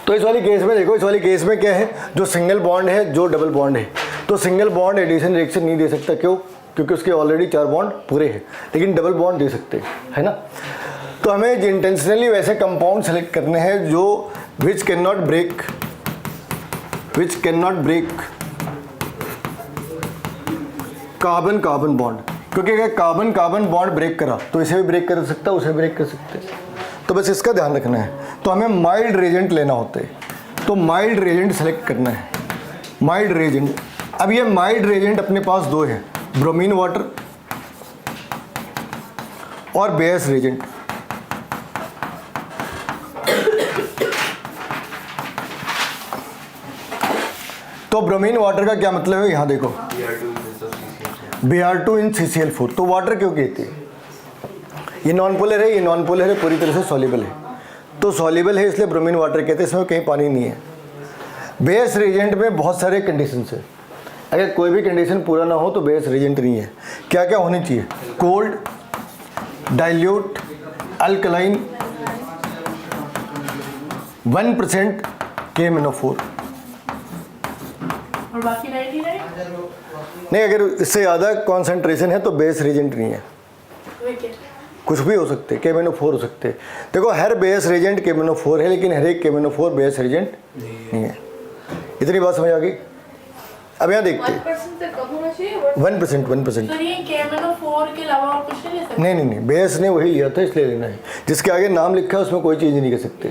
तो इस वाली केस में देखो, इस वाली केस में क्या है, जो सिंगल बॉन्ड है, जो डबल बॉन्ड है, तो सिंगल बॉन्ड एडिशन रिएक्शन नहीं दे सकता। क्यों? क्योंकि उसके ऑलरेडी 4 बॉन्ड पूरे हैं, लेकिन डबल बॉन्ड दे सकते हैं, है ना। तो हमें इंटेंशनली वैसे कंपाउंड सेलेक्ट करने हैं जो which can not break carbon carbon bond, क्योंकि अगर कार्बन कार्बन बॉन्ड ब्रेक करा तो इसे भी ब्रेक कर सकता है, उसे ब्रेक कर सकते हैं। तो बस इसका ध्यान रखना है। तो हमें माइल्ड रेजेंट लेना होता है, तो माइल्ड रेजेंट सेलेक्ट करना है, माइल्ड रेजेंट। अब ये माइल्ड रेजेंट अपने पास 2 हैं, ब्रोमीन वाटर और बेस रेजेंट। तो ब्रोमीन वाटर का क्या मतलब है, यहाँ देखो Br2 इन CCl4। तो वाटर क्यों कहती है? ये नॉन पोलर है, ये नॉन पोलर है, पूरी तरह से सॉल्युबल है, तो सॉल्युबल है इसलिए ब्रोमीन वाटर कहते हैं, इसमें कहीं पानी नहीं है। बेस रेजेंट में बहुत सारे कंडीशंस है, अगर कोई भी कंडीशन पूरा ना हो तो बेस रेजेंट नहीं है। क्या क्या होनी चाहिए? कोल्ड, डाइल्यूट, अल्कलाइन, 1% KMnO4 और बाकी 99 नहीं, अगर इससे ज़्यादा कॉन्सेंट्रेशन है तो बेस रेजेंट नहीं है। कुछ भी हो सकते, KMnO4 हो सकते। देखो हर बेस रेजेंट KMnO4 है, लेकिन हर एक KMnO4 बेस रेजेंट नहीं है। इतनी बात समझ आ गई? अब यहाँ देखते हैं 1%। तो ये KMnO4 के अलावा और कुछ नहीं ले सकते? नहीं, बेस ने वही लिया था इसलिए लेना है, जिसके आगे नाम लिखा है उसमें कोई चीज़ नहीं कर सकते।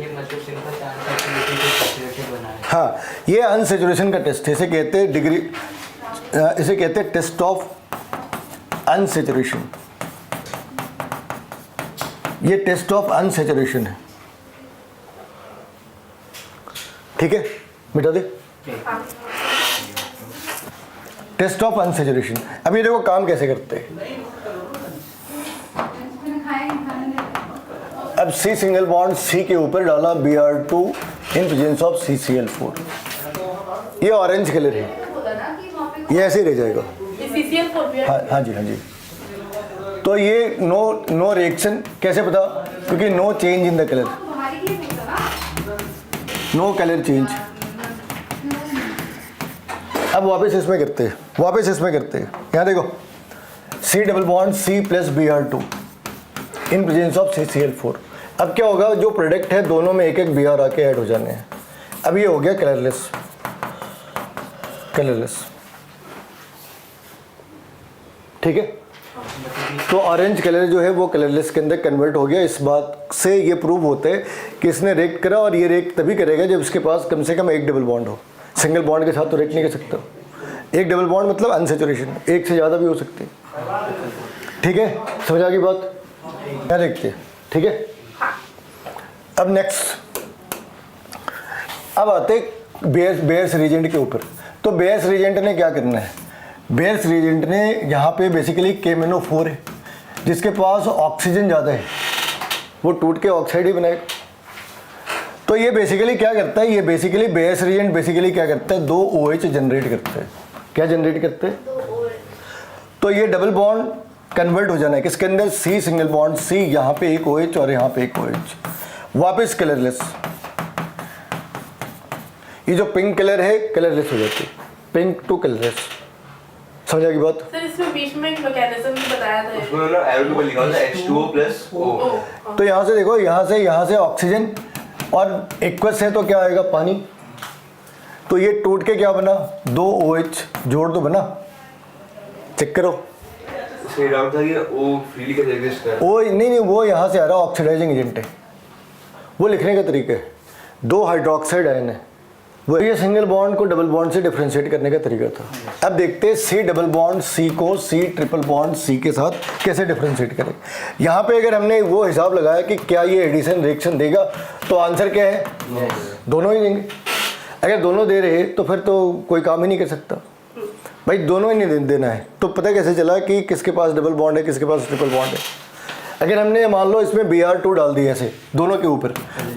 हाँ, ये अनसेचुरेशन का टेस्ट है, इसे कहते हैं डिग्री, इसे कहते हैं टेस्ट ऑफ अनसेचुरेशन। ये टेस्ट ऑफ अनसेचुरेशन है, ठीक है, मिटा दे। Test of unsaturation. अब ये देखो काम कैसे करते हैं। अब C सिंगल बॉन्ड C के ऊपर डाला Br2 in presence of CCl4। ये ऑरेंज कलर है, ये ऐसे ही रह जाएगा। CCl4 भी है? हाँ जी। तो ये नो रिएक्शन कैसे पता? क्योंकि no change in the colour, no colour change. अब वापस इसमें करते हैं, यहाँ देखो C double bond C plus Br2 in presence of CCl4। अब क्या होगा, जो प्रोडक्ट है दोनों में एक एक Br आके ऐड हो जाने हैं। अब ये हो गया कलरलेस, ठीक है। तो ऑरेंज कलर जो है वो कलरलेस के अंदर कन्वर्ट हो गया। इस बात से ये प्रूव होता है कि इसने रिएक्ट करा, और ये रिएक्ट तभी करेगा जब इसके पास कम से कम एक डबल बॉन्ड हो। सिंगल बॉन्ड के साथ तो रिएक्ट नहीं कर सकता। एक डबल बॉन्ड मतलब अनसेचुरेशन, एक से ज़्यादा भी हो सकती है, ठीक है। समझ आ गई बात? क्या देखते हैं, ठीक है। अब नेक्स्ट, अब आते बेस रिएजेंट के ऊपर। तो बेस रिएजेंट ने क्या करना है? बेस रिएजेंट ने यहाँ पे बेसिकली KMnO4 है, जिसके पास ऑक्सीजन ज़्यादा है, वो टूट के ऑक्साइड ही बनाएगा। तो ये बेसिकली क्या करता है, ये बेसिकली बेस रिएजेंट बेसिकली क्या करता है, 2 OH जनरेट करता है। क्या जनरेट करते हैं? तो ये डबल बॉन्ड कन्वर्ट हो जाना है किसके अंदर? C सिंगल बॉन्ड C, यहाँ पे एक OH और यहाँ पे एक OH, वापस कलरलेस। ये जो पिंक कलर है कलरलेस हो जाती है, पिंक टू कलरलेस। समझ आ गई बात? सर इसमें बीच में एक मैकेनिज्म भी बताया था, उसमें ना एरो लिखा होता है H2O+O। तो यहाँ से देखो, यहाँ से ऑक्सीजन और एक्वस है तो क्या आएगा? पानी। तो ये टूट के क्या बना? 2 OH जोड़ दो, बना। चेक करो। इसमें डाउट था कि O फ्रीली कैसे एग्जिस्ट कर रहा है। ओ नहीं, वो यहाँ से आ रहा, ऑक्सीडाइजिंग एजेंट है, वो लिखने का तरीका है। 2 हाइड्रोक्साइड आयन है, वो ये सिंगल बॉन्ड को डबल बॉन्ड से डिफरेंशिएट करने का तरीका था। अब देखते हैं C डबल बॉन्ड C को C ट्रिपल बॉन्ड C के साथ कैसे डिफरेंशिएट करें। यहाँ पे अगर हमने वो हिसाब लगाया कि क्या ये एडिशन रिएक्शन देगा, तो आंसर क्या है? दोनों ही देंगे। अगर दोनों दे रहे तो फिर तो कोई काम ही नहीं कर सकता भाई, दोनों ही नहीं देना है। तो पता कैसे चला कि किसके पास डबल बॉन्ड है, किसके पास ट्रिपल बॉन्ड है? अगर हमने मान लो इसमें Br2 डाल दिया ऐसे दोनों के ऊपर,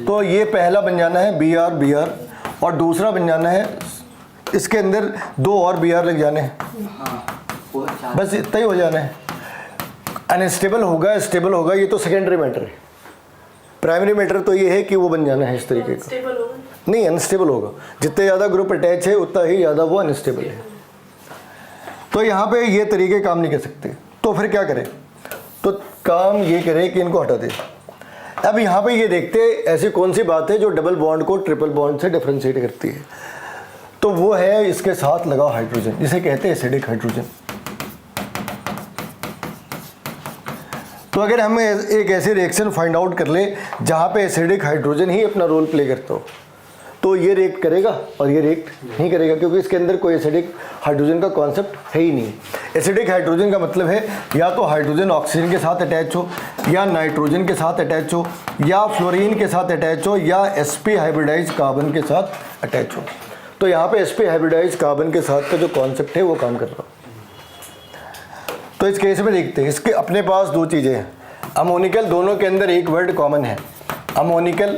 तो ये पहला बन जाना है Br, और दूसरा बन जाना है, इसके अंदर 2 और Br लग जाने हैं, बस इतना ही हो जाना है। अनस्टेबल होगा, स्टेबल होगा, ये तो सेकेंडरी मैटर है। प्राइमरी मैटर तो ये है कि वो बन जाना है इस तरीके का। नहीं, अनस्टेबल होगा। जितने ज़्यादा ग्रुप अटैच है उतना ही ज़्यादा वो अनस्टेबल है। तो यहाँ पे ये तरीके काम नहीं कर सकते। तो फिर क्या करें? तो काम ये करें कि इनको हटा दें। अब यहाँ पे ये देखते हैं ऐसी कौन सी बात है जो डबल बॉन्ड को ट्रिपल बॉन्ड से डिफरेंशिएट करती है। तो वो है इसके साथ लगा हाइड्रोजन, जिसे कहते हैं एसिडिक हाइड्रोजन। तो अगर हम एक ऐसी रिएक्शन फाइंड आउट कर ले जहाँ पे एसिडिक हाइड्रोजन ही अपना रोल प्ले करता हो, तो ये रिएक्ट करेगा और ये रिएक्ट नहीं करेगा, क्योंकि इसके अंदर कोई एसिडिक हाइड्रोजन का कॉन्सेप्ट है ही नहीं। एसिडिक हाइड्रोजन का मतलब है या तो हाइड्रोजन ऑक्सीजन के साथ अटैच हो, या नाइट्रोजन के साथ अटैच हो, या फ्लोरीन के साथ अटैच हो, या sp हाइब्रिडाइज कार्बन के साथ अटैच हो। तो यहाँ पे sp हाइब्रिडाइज कार्बन के साथ का जो कॉन्सेप्ट है वो काम कर रहा हो। तो इस केस में देखते हैं, इसके अपने पास दो चीज़ें हैं। अमोनिकल, दोनों के अंदर एक वर्ड कॉमन है, अमोनिकल,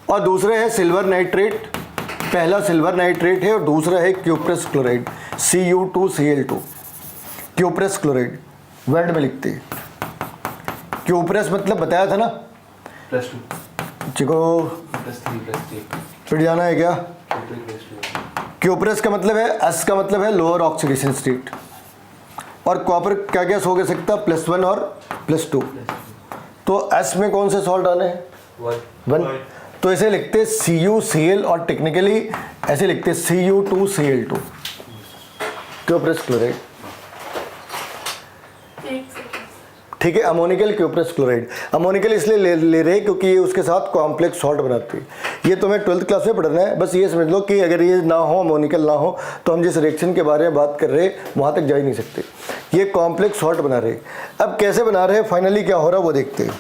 और दूसरे है सिल्वर नाइट्रेट। पहला सिल्वर नाइट्रेट है और दूसरा है cuprous chloride, Cu2Cl2। Cuprous chloride word में लिखते हैं। क्यूप्रस मतलब बताया था ना, +2 चिको +3 फिर जाना है क्या? क्यूप्रस का मतलब है, एस का मतलब है लोअर ऑक्सीडेशन स्टेट। और कॉपर क्या क्या हो सकता? +1 और +2। तो एस में कौन से सॉल्ट आने हैं? 1। तो ऐसे लिखते हैं CuCl, और टेक्निकली ऐसे लिखते हैं Cu2Cl2, क्यूप्रस क्लोराइड। ठीक है, अमोनिकल क्यूप्रस क्लोराइड। अमोनिकल इसलिए ले रहे हैं क्योंकि ये उसके साथ कॉम्प्लेक्स सॉल्ट बनाती है। ये तुम्हें 12th क्लास में पढ़ना है। बस ये समझ लो कि अगर ये ना हो, अमोनिकल ना हो, तो हम जिस रिएक्शन के बारे में बात कर रहे हैं वहाँ तक जा ही नहीं सकते। ये कॉम्प्लेक्स सॉल्ट बना रहे हैं। अब कैसे बना रहे हैं, फाइनली क्या हो रहा है वो देखते हैं।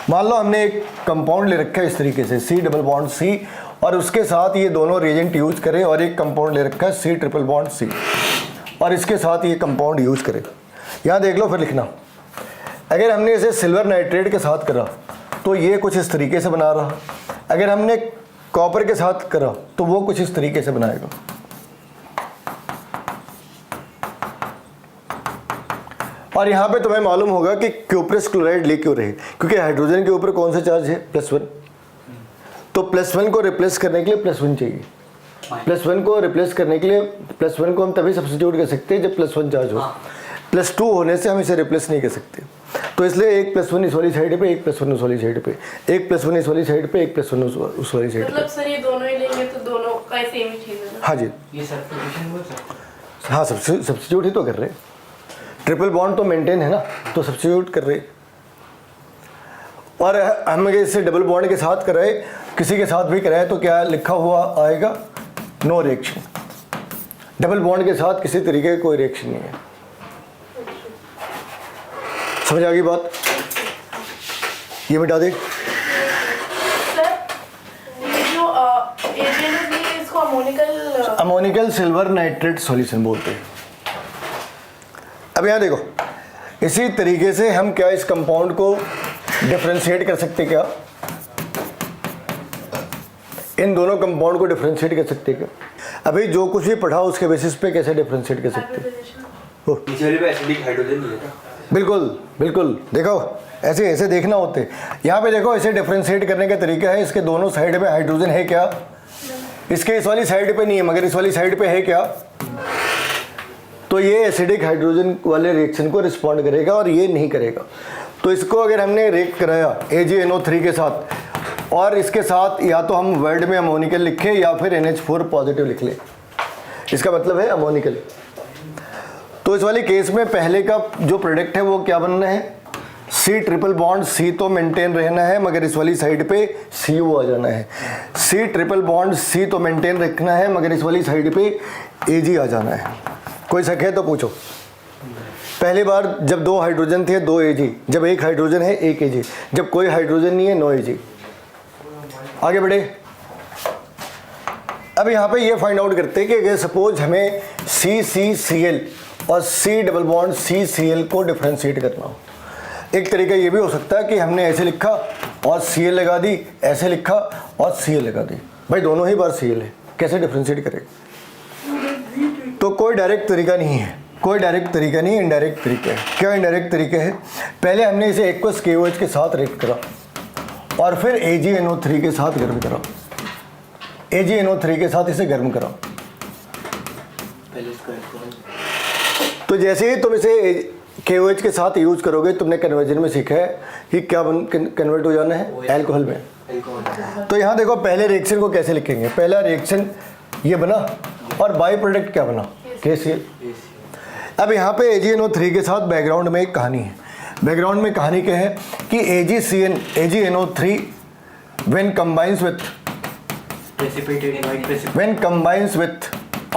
मान लो हमने एक कंपाउंड ले रखा है इस तरीके से, C डबल बॉन्ड C, और उसके साथ ये दोनों रिएजेंट यूज करें, और एक कंपाउंड ले रखा है C ट्रिपल बॉन्ड C, और इसके साथ ये कंपाउंड यूज करें। यहाँ देख लो, फिर लिखना। अगर हमने इसे सिल्वर नाइट्रेट के साथ करा तो ये कुछ इस तरीके से बना रहा। अगर हमने कॉपर के साथ करा तो वो कुछ इस तरीके से बनाएगा। और यहाँ पे तुम्हें मालूम होगा कि क्यूप्रस क्लोराइड ले क्यों रहे, क्योंकि हाइड्रोजन के ऊपर कौन सा चार्ज है? +1। तो +1 को रिप्लेस करने के लिए +1 चाहिए। +1 को रिप्लेस करने के लिए +1 को हम तभी सब्स्टिट्यूट कर सकते हैं जब +1 चार्ज हो। +2 होने से हम इसे रिप्लेस नहीं कर सकते। तो इसलिए एक +1 इस वाली साइड पे, एक +1 उस वाली साइड पे, एक +1 इस वाली साइड पे, एक +1 उस वाली साइड पे। मतलब सर ये दोनों ही लेंगे तो दोनों का सेम ही चीज है ना? हाँ जी, ये सब्स्टिट्यूशन बोल सकते हाँ, सब्स्टिट्यूट ही तो कर रहे। ट्रिपल बॉन्ड तो मेंटेन है ना, तो सब्स्टिट्यूट कर रहे। और हम अगर इसे डबल बॉन्ड के साथ कराए, किसी के साथ भी कराए, तो क्या लिखा हुआ आएगा? No reaction. डबल बॉन्ड के साथ किसी तरीके का कोई रिएक्शन नहीं है। समझ आ गई बात? ये मिटा दे। सर ये जो एजेंट है इसको ammoniacal ammoniacal silver nitrate solution बोलते हैं। अब यहाँ देखो, इसी तरीके से हम क्या इस कंपाउंड को डिफरेंशिएट कर सकते? क्या इन दोनों कंपाउंड को डिफरेंशिएट कर सकते? क्या अभी जो कुछ भी पढ़ा उसके बेसिस पे कैसे डिफरेंशिएट कर सकते? नीचे वाले पे एसिडिक हाइड्रोजन नहीं है ना? बिल्कुल बिल्कुल, देखो ऐसे ऐसे देखना होते। यहाँ पे देखो, इसे डिफरेंशिएट करने का तरीका है, इसके दोनों साइड में हाइड्रोजन है क्या? इसके इस वाली साइड पे नहीं है, मगर इस वाली साइड पे है क्या? तो ये एसिडिक हाइड्रोजन वाले रिएक्शन को रिस्पॉन्ड करेगा और ये नहीं करेगा। तो इसको अगर हमने रिएक्ट कराया AgNO3 के साथ, और इसके साथ या तो हम वर्ड में अमोनिकल लिखे या फिर NH4 पॉजिटिव लिख ले, इसका मतलब है अमोनिकल। तो इस वाले केस में पहले का जो प्रोडक्ट है वो क्या बनना है? C ट्रिपल बॉन्ड C तो मेंटेन रहना है, मगर इस वाली साइड पे Cu आ जाना है। C ट्रिपल बॉन्ड C तो मेंटेन रखना है, मगर इस वाली साइड पे Ag आ जाना है। कोई शक है तो पूछो। पहली बार जब 2 हाइड्रोजन थे 2 Ag, जब एक हाइड्रोजन है 1 Ag, जब कोई हाइड्रोजन नहीं है 9 Ag। आगे बढ़े। अब यहाँ पे ये फाइंड आउट करते हैं कि अगर सपोज हमें CCCl और C डबल बॉन्ड CCl को डिफरेंशिएट करना हो, एक तरीका ये भी हो सकता है कि हमने ऐसे लिखा और Cl लगा दी, ऐसे लिखा और Cl लगा दी। भाई दोनों ही बार Cl है, कैसे डिफरेंशिएट करें? तो कोई डायरेक्ट तरीका नहीं है, कोई डायरेक्ट तरीका नहीं, इनडायरेक्ट तरीका है। क्या इनडायरेक्ट तरीका है? पहले हमने इसे एक्वस KOH के साथ रिएक्ट करा और फिर AgNO3 के साथ गर्म करा। AgNO3 के साथ इसे गर्म कराओ। पहले इसको अल्कोहल, तो जैसे ही तुम इसे KOH के साथ यूज करोगे, तुमने कन्वर्जन में सीखा है कि क्या कन्वर्ट हो जाना है अल्कोहल में। अल्कोहल, तो यहाँ देखो पहले रिएक्शन को कैसे लिखेंगे। पहला रिएक्शन ये बना और बाई प्रोडक्ट क्या बना, KCl। अब यहाँ पे AgNO3 के साथ बैकग्राउंड में एक कहानी है। बैकग्राउंड में कहानी क्या है कि AgNO3 when combines with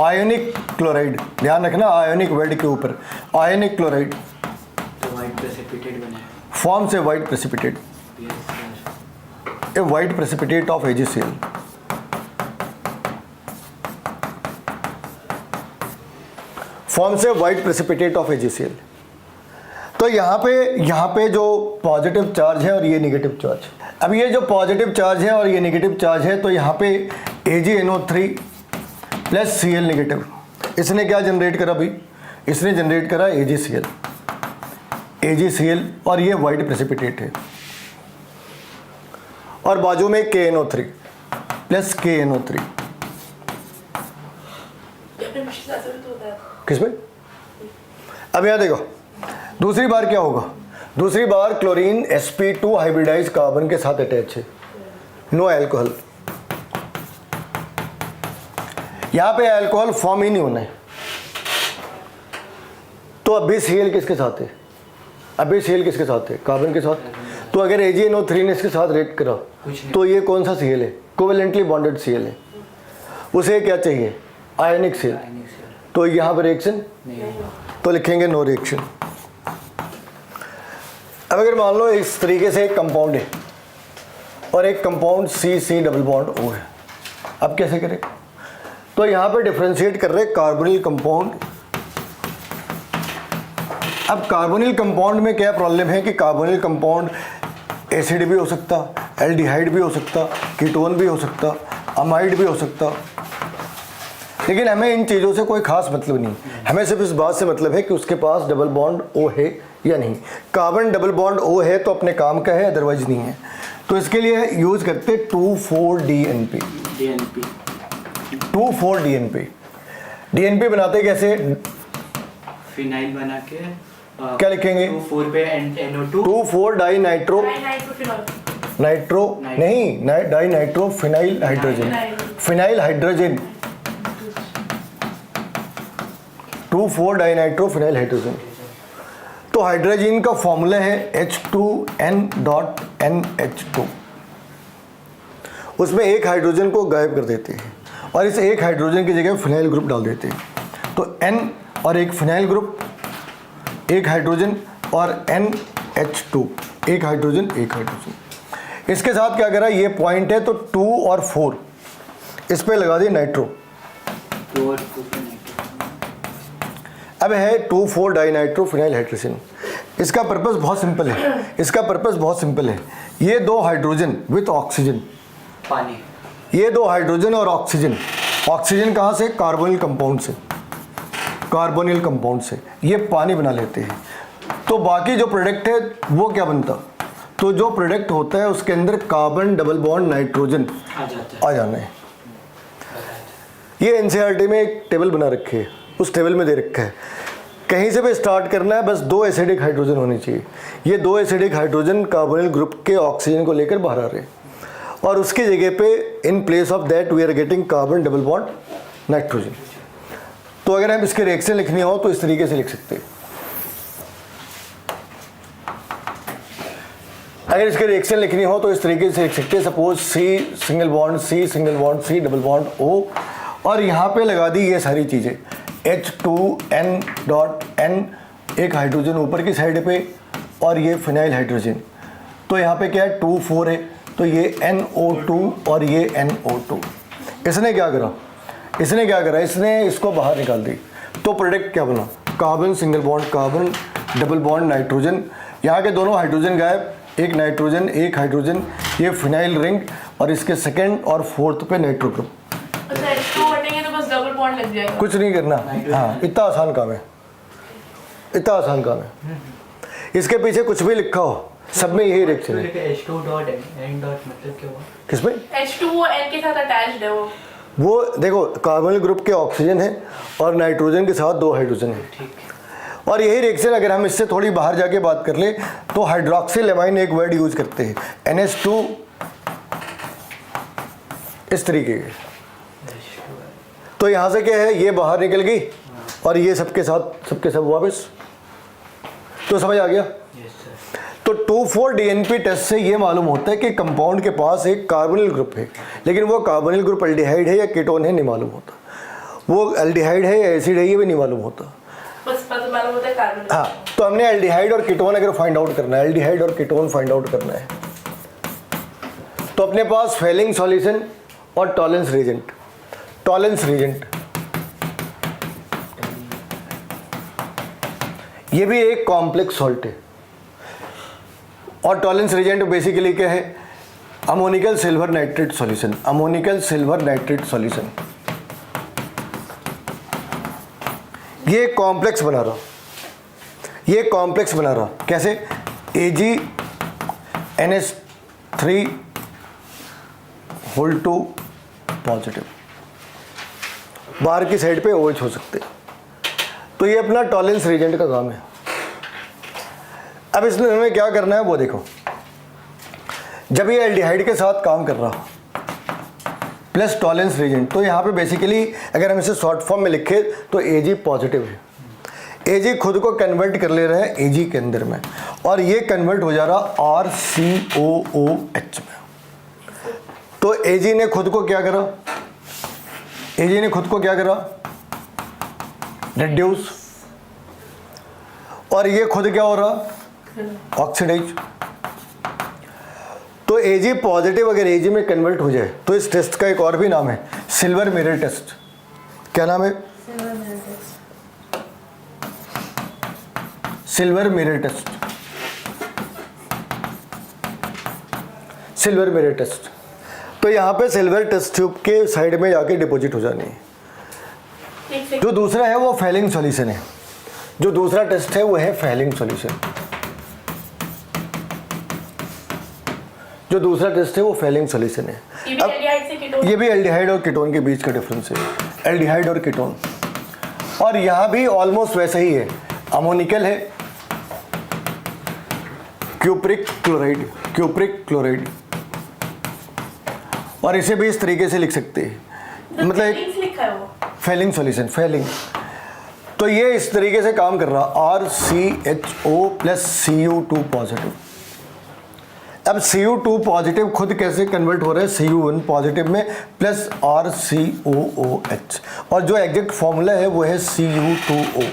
ionic chloride, ध्यान रखना आयोनिक वर्ड के ऊपर, आयोनिक क्लोराइड तो वाइट प्रेसिपिटेट बना है। फॉर्म से white precipitate, A white precipitate of AgCl। Form से वाइट प्रेसिपिटेट ऑफ AgCl। तो यहाँ पे जो पॉजिटिव चार्ज है और ये नेगेटिव चार्ज। अब ये जो पॉजिटिव चार्ज है और ये नेगेटिव चार्ज है, तो यहाँ पे AgNO3 प्लस Cl नेगेटिव, इसने क्या जनरेट करा भाई, इसने जनरेट करा AgCl और ये वाइट प्रेसिपिटेट है। और बाजू में KNO3 प्लस KNO3, किसमें? अब यहाँ देखो दूसरी बार क्या होगा, दूसरी बार क्लोरीन sp2 हाइब्रिडाइज कार्बन के साथ अटैच है, नो अल्कोहल। यहाँ पे अल्कोहल फॉर्म ही नहीं होना है। तो अब भी Cl किसके साथ है, अभी Cl किसके साथ है, कार्बन के साथ। तो अगर AgNO3 ने इसके साथ रिएक्ट करा तो ये कौन सा Cl है, कोवेलेंटली बॉन्डेड Cl है, उसे क्या चाहिए, आयनिक Cl। तो यहाँ पर रिएक्शन तो लिखेंगे नो रिएक्शन। अब अगर मान लो इस तरीके से एक कंपाउंड है और एक compound C double bond O है, अब कैसे करें? तो यहाँ पे डिफरेंशिएट कर रहे कार्बोनिल कंपाउंड। अब कार्बोनिल कंपाउंड में क्या प्रॉब्लम है कि कार्बोनिल कंपाउंड एसिड भी हो सकता, एल्डिहाइड भी हो सकता, कीटोन भी हो सकता, अमाइड भी हो सकता। लेकिन हमें इन चीज़ों से कोई खास मतलब नहीं, हमें सिर्फ इस बात से मतलब है कि उसके पास डबल बॉन्ड O है या नहीं। कार्बन डबल बॉन्ड O है तो अपने काम का है, अदरवाइज नहीं है। तो इसके लिए यूज़ करते 2,4-DNP। 2,4-DNP। DNP बनाते कैसे, फिनाइल बना के क्या लिखेंगे, 2,4 पे NO2, 2,4-डाई नाइट्रो नाइट्रो नहीं di nitro phenyl hydrogen, phenyl hydrogen, 2,4-डाई नाइट्रो फिनाइल हाइड्रोजन। तो हाइड्रोजन का फॉर्मूला है H2N.NH2। उसमें एक हाइड्रोजन को गायब कर देते हैं और इस एक हाइड्रोजन की जगह फिनाइल ग्रुप डाल देते हैं। तो N और एक फिनाइल ग्रुप, एक हाइड्रोजन, और NH2, एक हाइड्रोजन एक हाइड्रोजन। इसके साथ क्या करा, ये पॉइंट है तो 2 और 4 इस पे लगा दी नाइट्रो। 2 और 2 पे नाइट्रो। अब है 2,4-डाई नाइट्रो फिनाइल हाइड्रोजन। इसका पर्पस बहुत सिंपल है, इसका पर्पस बहुत सिंपल है। ये दो हाइड्रोजन विथ ऑक्सीजन, पानी, ये दो हाइड्रोजन और ऑक्सीजन, ऑक्सीजन कहाँ से, कार्बोनिल कंपाउंड से, कार्बोनिल कंपाउंड से ये पानी बना लेते हैं। तो बाकी जो प्रोडक्ट है वो क्या बनता, तो जो प्रोडक्ट होता है उसके अंदर कार्बन डबल बॉन्ड नाइट्रोजन आ जाना है। ये NCERT में एक टेबल बना रखी है, उस टेबल में दे रखा है, कहीं से भी स्टार्ट करना है, बस 2 एसिडिक हाइड्रोजन होने चाहिए। ये 2 एसिडिक हाइड्रोजन कार्बोनिल ग्रुप के ऑक्सीजन को लेकर बाहर आ रहे हैं और उसकी जगह पे in place of that we are getting carbon double bond nitrogen. तो अगर हम इसके रिएक्शन लिखनी हो तो इस तरीके से लिख सकते हैं। अगर इसके रिएक्शन लिखनी हो तो इस तरीके से लिख सकते हैं, suppose C single bond C single bond C double bond O, और यहाँ पे लगा दी ये सारी चीज़ें H2N.N, एक हाइड्रोजन ऊपर की साइड पे और ये फिनाइल हाइड्रोजन। तो यहाँ पे क्या है 2,4 है, तो ये NO2 और ये NO2। इसने क्या करा, इसने इसको बाहर निकाल दी। तो प्रोडक्ट क्या बना, carbon single bond carbon double bond nitrogen, यहाँ के दोनों हाइड्रोजन गायब, एक नाइट्रोजन एक हाइड्रोजन, ये फिनाइल रिंग और इसके सेकंड और फोर्थ पे नाइट्रो ग्रुप। अच्छा, इसको हटेंगे तो बस डबल बॉन्ड लग जाएगा। कुछ नहीं करना, हाँ इतना आसान काम है, इसके पीछे कुछ भी लिखा हो सब में यही रिएक्शन है। H2 डॉट N डॉट मतलब क्या हुआ? किसमें? H2O N के साथ अटैच्ड है वो देखो कार्बोनिल ग्रुप के ऑक्सीजन है और नाइट्रोजन के साथ 2 हाइड्रोजन है। ठीक है। और यही रिएक्शन अगर हम इससे थोड़ी बाहर जाके बात कर ले तो हाइड्रोक्सिल एमाइन एक वर्ड यूज करते हैं NH2 इस तरीके के। तो यहाँ से क्या है, ये बाहर निकल गई और ये सबके सब वापस। तो समझ आ गया? Yes sir. तो 2,4-DNP टेस्ट से ये मालूम होता है कि कंपाउंड के पास एक कार्बोनिल ग्रुप है, लेकिन वो कार्बोनिल ग्रुप एल्डिहाइड है या कीटोन है नहीं मालूम होता। वो एल्डिहाइड है या एसिड है ये भी नहीं मालूम होता। बस मालूम होता है कार्बन। हाँ, तो हमने एल्डिहाइड और कीटोन अगर फाइंड आउट करना है, एल्डिहाइड और कीटोन फाइंड आउट करना है, तो अपने पास फेलिंग सॉल्यूशन और टॉलेंस रीजेंट। टॉलेंस रीजेंट ये भी एक कॉम्प्लेक्स सॉल्ट है। और टॉलेंस रीजेंट बेसिकली क्या है, ammoniacal silver nitrate solution. Ammoniacal silver nitrate solution ये कॉम्प्लेक्स बना रहा, ये कॉम्प्लेक्स बना रहा कैसे, AgNH3 होल 2 पॉजिटिव, बाहर की साइड पे OH हो सकते हैं। तो ये अपना टॉलेंस रीजेंट का काम है। अब इसमें हमें क्या करना है वो देखो। जब ये एल्डिहाइड के साथ काम कर रहा प्लस टॉलेंस रीजेंट, तो यहाँ पे बेसिकली अगर हम इसे शॉर्ट फॉर्म में लिखे तो Ag पॉजिटिव है। Ag खुद को कन्वर्ट कर ले रहा है Ag के अंदर में, और ये कन्वर्ट हो जा रहा RCOOH में। तो Ag ने खुद को क्या करा, Ag ने खुद को क्या करा, रिड्यूस, और ये खुद क्या हो रहा, ऑक्सीडाइज। तो Ag पॉजिटिव अगर Ag में कन्वर्ट हो जाए तो इस टेस्ट का एक और भी नाम है सिल्वर मिरर टेस्ट। क्या नाम है? Silver mirror test. Silver mirror test. तो यहाँ पे सिल्वर टेस्ट ट्यूब के साइड में जाके डिपॉजिट हो जानी है। जो दूसरा है वो फेलिंग सॉल्यूशन है। जो दूसरा टेस्ट है वो है फेलिंग सॉल्यूशन। जो दूसरा टेस्ट है वो फेलिंग सॉल्यूशन है। ये भी एल्डिहाइड और कीटोन के बीच का डिफरेंस है, एल्डिहाइड और कीटोन। और यहाँ भी ऑलमोस्ट वैसा ही है, अमोनिकल है, क्यूप्रिक क्लोराइड, क्यूप्रिक क्लोराइड। और इसे भी इस तरीके से लिख सकते हैं, मतलब एक लिखा है वो फेलिंग सॉल्यूशन, फेलिंग। तो ये इस तरीके से काम कर रहा, RCHO प्लस Cu2 पॉजिटिव। अब Cu2 पॉजिटिव खुद कैसे कन्वर्ट हो रहा है Cu1 पॉजिटिव में प्लस RCOOH, और जो एग्जैक्ट फॉर्मूला है वो है Cu2O,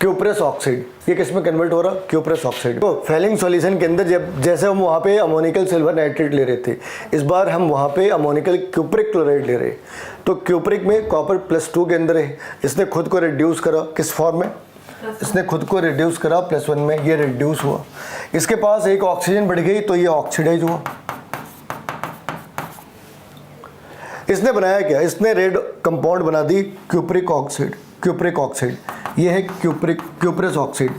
क्यूप्रस ऑक्साइड। ये किस में कन्वर्ट हो रहा, क्यूप्रस ऑक्साइड। तो फेलिंग सॉल्यूशन के अंदर जब जैसे हम वहाँ पे अमोनिकल सिल्वर नाइट्रेट ले रहे थे, इस बार हम वहाँ पे अमोनिकल क्यूप्रिक क्लोराइड ले रहे। तो क्यूप्रिक में कॉपर +2 के अंदर है, इसने खुद को रिड्यूस करा किस फॉर्म में, इसने खुद को रिड्यूस करा +1 में, ये रिड्यूस हुआ। इसके पास एक ऑक्सीजन बढ़ गई तो ये ऑक्सीडाइज हुआ। इसने बनाया क्या, इसने रेड कंपाउंड बना दी क्यूप्रिक ऑक्साइड, क्यूप्रिक ऑक्साइड। ये है क्यूप्रस ऑक्साइड,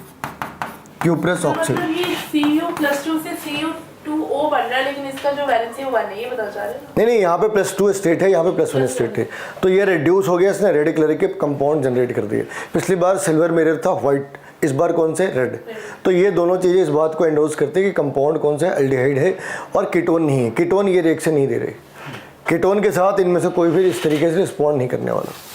क्यूप्रस ऑक्साइड। मतलब ये Cu+2 से Cu2O बन रहा है, लेकिन इसका जो वैलेंसी है वो 1 है, ये बता जा रहे हैं। नहीं, यहाँ पे +2 स्टेट है, यहाँ पे +1 स्टेट है। तो ये रिड्यूस हो गया, इसने रेड कलर के कंपाउंड जनरेट कर दिए। पिछली बार सिल्वर मिरर था व्हाइट, इस बार कौन से, रेड। तो ये दोनों चीज़ें इस बात को एंडोर्स करते हैं कि कंपाउंड कौन सा है, एल्डिहाइड है और कीटोन नहीं है। कीटोन ये रिएक्शन नहीं दे रहे, कीटोन के साथ इनमें से कोई भी इस तरीके से रिस्पॉन्ड नहीं करने वाला।